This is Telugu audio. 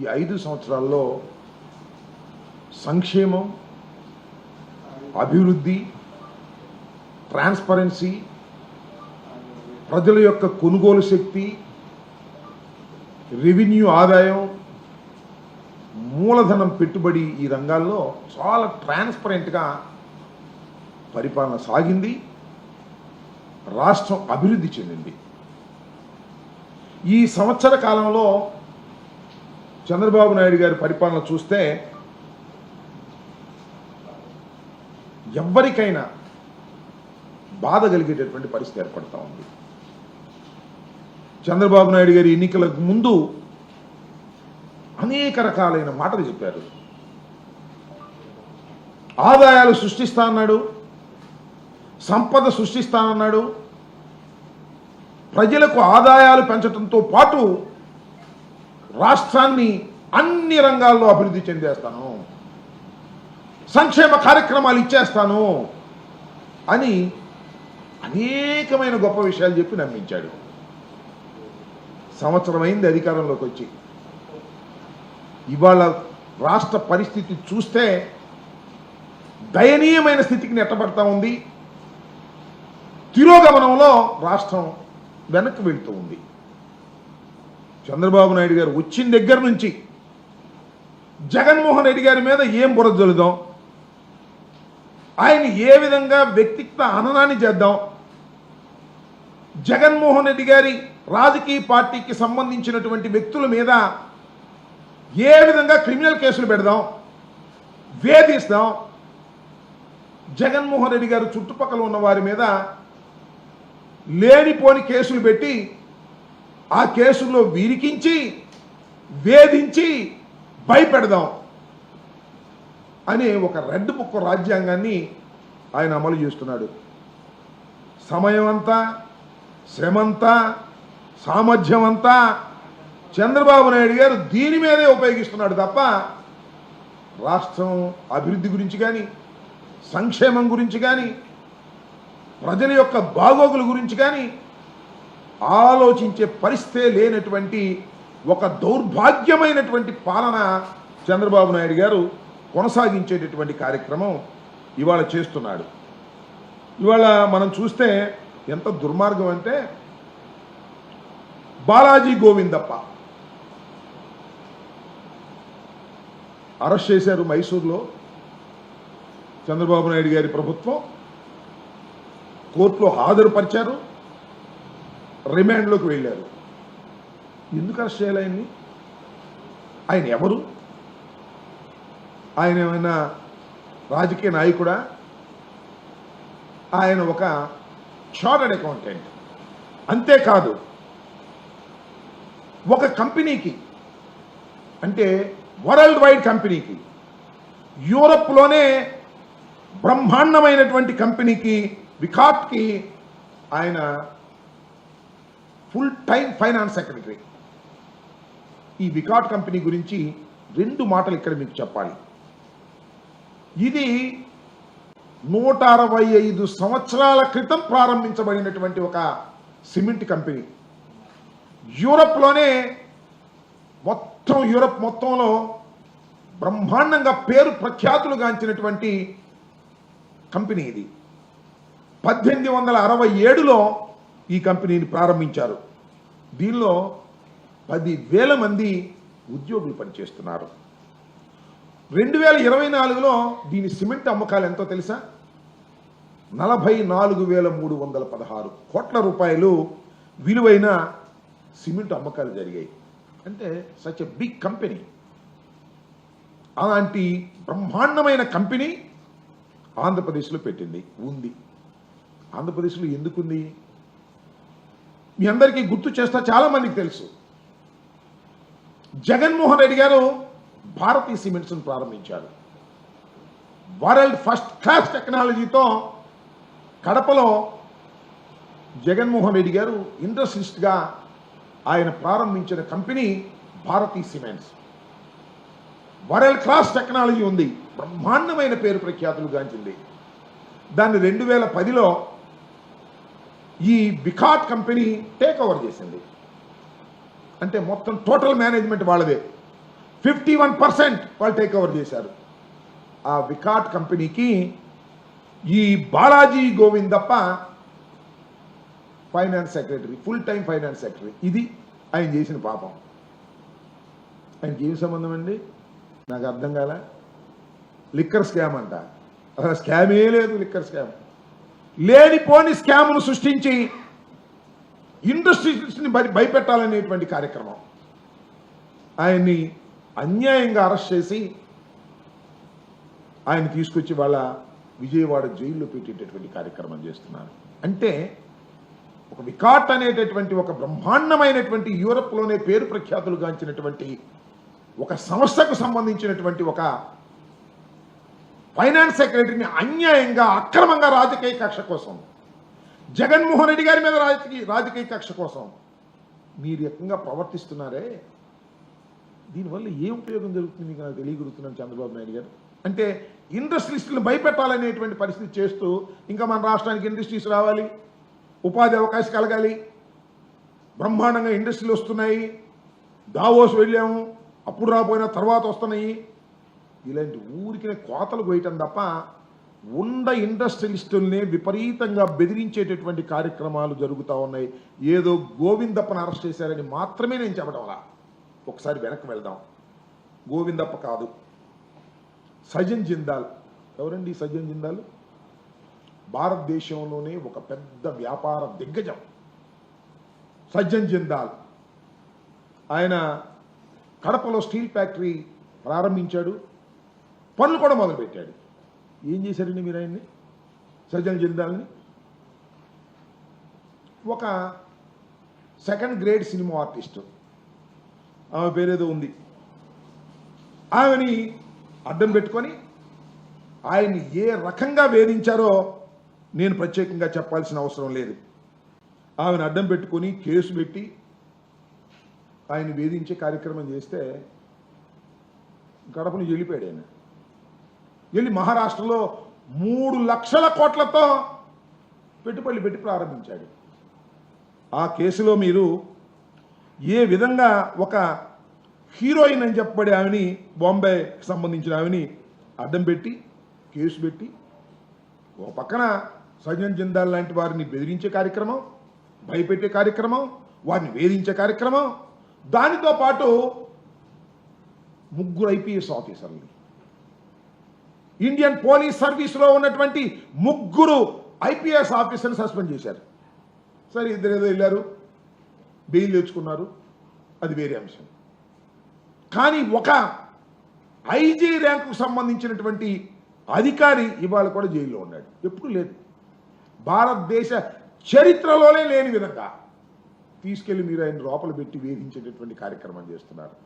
ఈ 5 సంవత్సరాల్లో సంక్షేమం, అభివృద్ధి, ట్రాన్స్పరెన్సీ, ప్రజల యొక్క కొనుగోలు శక్తి, రెవెన్యూ ఆదాయం, మూలధనం పెట్టుబడి ఈ రంగాల్లో చాలా ట్రాన్స్పరెంట్గా పరిపాలన సాగింది. రాష్ట్రం అభివృద్ధి చెందింది. ఈ సంవత్సర కాలంలో చంద్రబాబు నాయుడు గారి పరిపాలన చూస్తే ఎవ్వరికైనా బాధ కలిగేటటువంటి పరిస్థితి ఏర్పడతా ఉంది. చంద్రబాబు నాయుడు గారి ఎన్నికలకు ముందు అనేక రకాలైన మాటలు చెప్పారు. ఆదాయాలు సృష్టిస్తా అన్నాడు, సంపద సృష్టిస్తానన్నాడు, ప్రజలకు ఆదాయాలు పెంచడంతో పాటు రాష్ట్రాన్ని అన్ని రంగాల్లో అభివృద్ధి చెందేస్తాను, సంక్షేమ కార్యక్రమాలు ఇచ్చేస్తాను అని అనేకమైన గొప్ప విషయాలు చెప్పి నమ్మించాడు. సంవత్సరం అయింది అధికారంలోకి వచ్చి. ఇవాళ రాష్ట్ర పరిస్థితి చూస్తే దయనీయమైన స్థితికి నెట్టబడతా ఉంది. తిరోగమనంలో రాష్ట్రం వెనక్కి వెళ్తూ ఉంది. చంద్రబాబు నాయుడు గారు వచ్చిన దగ్గర నుంచి జగన్మోహన్ రెడ్డి గారి మీద ఏం బురద జల్లుదాం, ఆయన ఏ విధంగా వ్యక్తిత్వ హననాన్ని చేద్దాం, జగన్మోహన్ రెడ్డి గారి రాజకీయ పార్టీకి సంబంధించినటువంటి వ్యక్తుల మీద ఏ విధంగా క్రిమినల్ కేసులు పెడదాం, వేధిస్తాం, జగన్మోహన్ రెడ్డి గారు చుట్టుపక్కల ఉన్న వారి మీద లేనిపోని కేసులు పెట్టి ఆ కేసుల్లో విరికించి వేధించి భయపెడదాం అనే ఒక రెడ్ బుక్ రాజ్యాంగాన్ని ఆయన అమలు చేస్తున్నాడు. సమయం అంతా, శ్రమంతా, సామర్థ్యం అంతా చంద్రబాబు నాయుడు గారు దీని మీదే ఉపయోగిస్తున్నాడు తప్ప రాష్ట్రం అభివృద్ధి గురించి కానీ, సంక్షేమం గురించి కానీ, ప్రజల యొక్క బాగోగుల గురించి కానీ ఆలోచించే పరిస్థితే లేనటువంటి ఒక దౌర్భాగ్యమైనటువంటి పాలన చంద్రబాబు నాయుడు గారు కొనసాగించేటటువంటి కార్యక్రమం ఇవాళ చేస్తున్నాడు. ఇవాళ మనం చూస్తే ఎంత దుర్మార్గం అంటే, బాలాజీ గోవిందప్ప అరెస్ట్ చేశారు మైసూర్లో. చంద్రబాబు నాయుడు గారి ప్రభుత్వం కోర్టులో హాజరుపరిచారు, రిమాండ్లోకి వెళ్ళారు. ఎందుకు అరెస్ట్ చేయాలి ఆయన్ని? ఆయన ఎవరు? ఆయన ఏమైనా రాజకీయ నాయకుడా? ఆయన ఒక చార్టర్డ్ అకౌంటెంట్. అంతేకాదు, ఒక కంపెనీకి, అంటే వరల్డ్ వైడ్ కంపెనీకి, యూరప్లోనే బ్రహ్మాండమైనటువంటి కంపెనీకి, వికాట్కి ఆయన ఫుల్ టైం ఫైనాన్స్ సెక్రటరీ. ఈ వికాట్ కంపెనీ గురించి 2 మాటలు ఇక్కడ మీకు చెప్పాలి. ఇది 165 సంవత్సరాల క్రితం ప్రారంభించబడినటువంటి ఒక సిమెంట్ కంపెనీ. యూరప్లోనే యూరప్ మొత్తంలో బ్రహ్మాండంగా పేరు ప్రఖ్యాతులు గాంచినటువంటి కంపెనీ ఇది. 1867లో ఈ కంపెనీని ప్రారంభించారు. దీనిలో 10,000 మంది ఉద్యోగులు పనిచేస్తున్నారు. 2024లో దీని సిమెంట్ అమ్మకాలు ఎంతో తెలుసా? 44,316 కోట్ల రూపాయలు విలువైన సిమెంట్ అమ్మకాలు జరిగాయి. అంటే సచ్ ఎ బిగ్ కంపెనీ. అలాంటి బ్రహ్మాండమైన కంపెనీ ఆంధ్రప్రదేశ్లో ఉంది. ఆంధ్రప్రదేశ్లో ఎందుకుంది? మీ అందరికీ గుర్తు చేస్తా, చాలా మందికి తెలుసు. జగన్మోహన్ రెడ్డి గారు భారతీ సిమెంట్స్ను ప్రారంభించారు. వరల్డ్ ఫస్ట్ క్లాస్ టెక్నాలజీతో కడపలో జగన్మోహన్ రెడ్డి గారు ఇండస్ట్రియలిస్ట్గా ఆయన ప్రారంభించిన company Bharathi cements. World class technology ఉంది, బ్రహ్మాండమైన పేరు ప్రఖ్యాతులు గాంచింది. దాన్ని 2010లో ఈ వికాట్ కంపెనీ టేక్ ఓవర్ చేసింది. అంటే మొత్తం టోటల్ మేనేజ్మెంట్ వాళ్ళదే. 51% వాళ్ళు టేక్ ఓవర్ చేశారు. ఆ వికాట్ కంపెనీకి ఈ Balaji Govindappa finance secretary, full time finance secretary. ఇది ఆయన చేసిన పాపం. ఆయనకి ఏం సంబంధం అండి? నాకు అర్థం కాల. లిక్కర్ స్కామ్ అంట. అసలు స్కామే లేదు, లిక్కర్ స్కామ్. లేనిపోని స్కామ్ను సృష్టించి ఇండస్ట్రీస్ని భయపెట్టాలనేటువంటి కార్యక్రమం. ఆయన్ని అన్యాయంగా అరెస్ట్ చేసి ఆయన తీసుకొచ్చి వాళ్ళ విజయవాడ జైల్లో పెట్టేటటువంటి కార్యక్రమం చేస్తున్నారు. అంటే ఒక వికాట్ అనేటటువంటి ఒక బ్రహ్మాండమైనటువంటి యూరప్లోనే పేరు ప్రఖ్యాతులు గాంచినటువంటి ఒక సంస్థకు సంబంధించినటువంటి ఒక ఫైనాన్స్ సెక్రటరీని అన్యాయంగా అక్రమంగా రాజకీయ కక్ష కోసం, జగన్మోహన్ రెడ్డి గారి మీద రాజకీయ కక్ష కోసం మీరు రకంగా ప్రవర్తిస్తున్నారే, దీనివల్ల ఏం ఉపయోగం జరుగుతుంది మీకు నాకు తెలియగలుగుతున్నాను చంద్రబాబు నాయుడు గారు. అంటే ఇండస్ట్రీస్లను భయపెట్టాలనేటువంటి పరిస్థితి చేస్తూ ఇంకా మన రాష్ట్రానికి ఇండస్ట్రీస్ రావాలి, ఉపాధి అవకాశం కలగాలి, బ్రహ్మాండంగా ఇండస్ట్రీలు వస్తున్నాయి, దావోస్ వెళ్ళాము అప్పుడు రాపోయినా తర్వాత వస్తున్నాయి, ఇలాంటి ఊరికి కోతలు కోయటం తప్ప ఉన్న ఇండస్ట్రియలిస్టుల్ని విపరీతంగా బెదిరించేటటువంటి కార్యక్రమాలు జరుగుతూ ఉన్నాయి. ఏదో గోవిందప్పని అరెస్ట్ చేశారని మాత్రమే నేను చెప్పడం అలా. ఒకసారి వెనక్కి వెళ్దాం. గోవిందప్ప కాదు, సజన్ జిందాల్. ఎవరండి సజన్ జిందాల్? భారతదేశంలోనే ఒక పెద్ద వ్యాపార దిగ్గజం సజ్జన్ జిందాల్. ఆయన కడపలో స్టీల్ ఫ్యాక్టరీ ప్రారంభించాడు, పనులు కూడా మొదలుపెట్టాడు. ఏం చేశారండి మీరు ఆయన్ని? సజ్జన్ జిందాల్ని ఒక సెకండ్ గ్రేడ్ సినిమా ఆర్టిస్టు, ఆమె పేరేదో ఉంది, ఆమెని అడ్డం పెట్టుకొని ఆయన్ని ఏ రకంగా వేధించారో నేను ప్రత్యేకంగా చెప్పాల్సిన అవసరం లేదు. ఆమెను అడ్డం పెట్టుకొని కేసు పెట్టి ఆయన వేధించే కార్యక్రమం చేస్తే గడప నుంచి వెళ్ళిపోయాడు. ఆయన వెళ్ళి మహారాష్ట్రలో 3 లక్షల కోట్లతో పెట్టుబడులు పెట్టి ప్రారంభించాడు. ఆ కేసులో మీరు ఏ విధంగా ఒక హీరోయిన్ అని చెప్పబడి ఆమెని, బాంబేకి సంబంధించిన ఆమెని అడ్డం పెట్టి కేసు పెట్టి, ఒక పక్కన సజ్జన్ జిందాల్ లాంటి వారిని బెదిరించే కార్యక్రమం, భయపెట్టే కార్యక్రమం, వారిని వేధించే కార్యక్రమం, దానితో పాటు 3 ఐపీఎస్ ఆఫీసర్లు, ఇండియన్ పోలీస్ సర్వీస్లో ఉన్నటువంటి 3 ఐపీఎస్ ఆఫీసర్లు సస్పెండ్ చేశారు. సరే, ఇద్దరు ఏదో వెళ్ళారు, బెయిల్ తెచ్చుకున్నారు, అది వేరే అంశం. కానీ ఒక ఐజీ ర్యాంకుకు సంబంధించినటువంటి అధికారి ఇవాళ కూడా జైల్లో ఉన్నాడు. ఎప్పుడు లేదు, భారతదేశ చరిత్రలోనే లేని విధంగా తీసుకెళ్లి మీరు ఆయన లోపల పెట్టి వేధించేటటువంటి కార్యక్రమం చేస్తున్నారు.